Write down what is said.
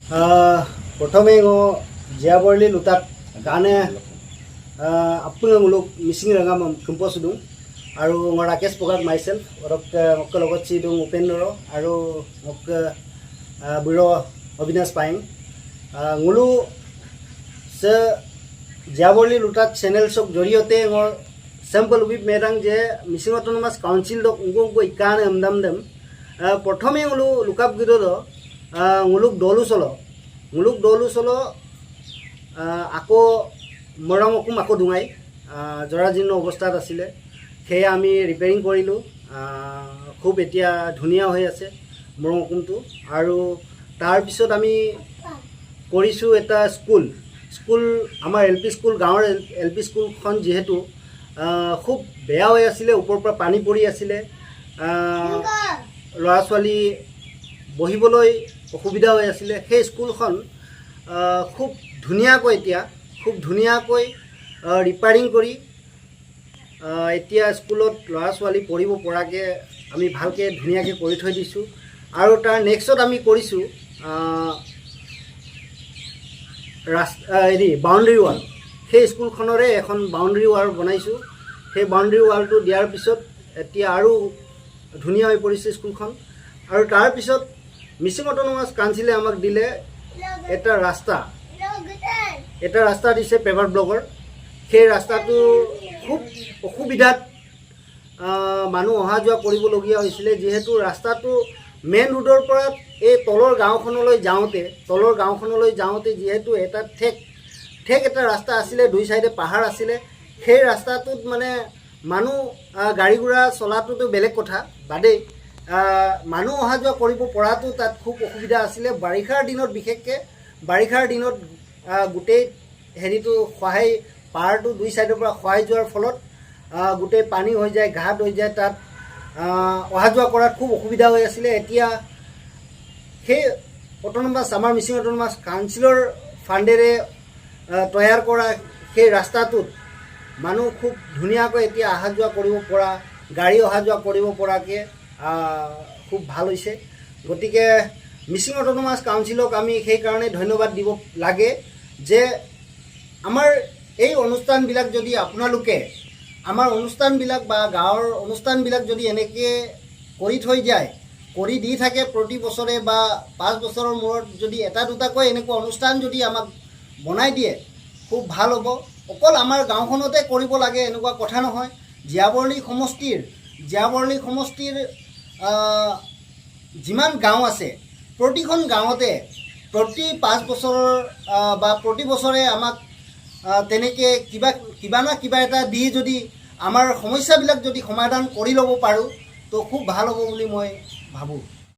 प्रथमे जियाबरली लुतात गाने अपना मुलुक मिसिं रंगा कुम्पसुदुं और राकेश पगार माइसेल्फ मक्क लगत उपेन्द्र और मक्क बुढ़ अविनाश पायें मुलु से जियाबरली लुतात चैनल सब जरिए सैम्पल उबिब मेदांग जे मिसिं अटोनमास काउंसिल दो उनको इकान एमदाम देम प्रथमे मुलु लुकाप गिदो मुलुक दलु चलो आको मरमकुम आको डुंगाई जराजीर्ण अवस्था आছিলে সেয়া আমি ৰিপেয়াৰিং কৰিলোঁ খুব এতিয়া ধুনীয়া হৈ আছে মৰমকুমটো আৰু তাৰ পিছত আমি কৰিছোঁ এটা স্কুল আমাৰ এলপি স্কুল গাঁৱৰ এলপি স্কুলখন যেহেতু খুব বেয়া হৈ আছিলে ওপৰৰ পৰা পানী পৰি আছিলে ল'ৰা ছোৱালী বহিবলৈ অসুবিধা হৈ আছিলে সেই স্কুলখন খুব ধুনীয়াকৈ ৰিপেয়াৰিং কৰি এতিয়া স্কুলত ল'ৰা ছোৱালী পঢ়িব পৰাকৈ আমি ভালকৈ ধুনীয়াকৈ কৰি থৈ দিছোঁ আৰু তাৰ নেক্সটত আমি কৰিছোঁ বাউণ্ডেৰী ৱাল সেই স্কুলখনৰে এখন বাউণ্ডেৰী ৱাল বনাইছোঁ সেই বাউণ্ডেৰী ৱালটো দিয়াৰ পিছত এতিয়া আৰু ধুনীয়া হৈ পৰিছে স্কুলখন আৰু তাৰ পিছত মিচিং অট'নমাছ কাউন্সিলে আমাক দিলে এটা ৰাস্তা দিছে পেভাৰ ব্লকৰ সেই ৰাস্তাটো খুব অসুবিধাত মানুহ অহা যোৱা কৰিবলগীয়া হৈছিলে যিহেতু ৰাস্তাটো মেইন ৰোডৰ পৰা এই তলৰ গাঁওখনলৈ যাওঁতে যিহেতু এটা ঠেক এটা ৰাস্তা আছিলে দুই চাইডে পাহাৰ আছিলে সেই ৰাস্তাটোত মানে মানুহ গাড়ী ঘোঁৰা চলাটোতো বেলেগ কথা বাদেই মানুহ অহা যোৱা কৰিব পৰাটো তাত খুব অসুবিধা আছিলে বাৰিষাৰ দিনত গোটেই হেৰিটো খহাই পাহাৰটো দুই চাইডৰ পৰা খহাই যোৱাৰ ফলত গোটেই পানী হৈ যায় ঘাট হৈ যায় তাত অহা যোৱা কৰাত খুব অসুবিধা হৈ আছিলে এতিয়া সেই অট'নমাছ আমাৰ মিচিং অট'নমাছ কাউন্সিলৰ ফাণ্ডেৰে তৈয়াৰ কৰা সেই ৰাস্তাটোত মানুহ খুব ধুনীয়াকৈ এতিয়া অহা যোৱা কৰিব পৰা গাড়ী অহা যোৱা কৰিব পৰাকৈ খুব ভাল হৈছে গতিকে মিচিং অট'নমাছ কাউন্সিলক আমি সেইকাৰণে ধন্যবাদ দিব লাগে যে আমাৰ এই অনুষ্ঠানবিলাক যদি আপোনালোকে আমাৰ অনুষ্ঠানবিলাক বা গাঁৱৰ অনুষ্ঠানবিলাক যদি এনেকৈ কৰি থৈ যায় কৰি দি থাকে প্ৰতি বছৰে বা 5 বছৰৰ মূৰত যদি এটা দুটাকৈ এনেকুৱা অনুষ্ঠান যদি আমাক বনাই দিয়ে খুব ভাল হ'ব অকল আমাৰ গাঁওখনতে কৰিব লাগে এনেকুৱা কথা নহয় জিয়াবৰলী সমষ্টিৰ যিমান গাঁও আছে প্ৰতিখন গাঁৱতে প্ৰতি 5 বছৰৰ বা প্ৰতি বছৰে আমাক তেনেকৈ কিবা না কিবা এটা দি যদি আমাৰ সমস্যাবিলাক যদি সমাধান কৰি ল'ব পাৰোঁ তো খুব ভাল হ'ব বুলি মই ভাবোঁ।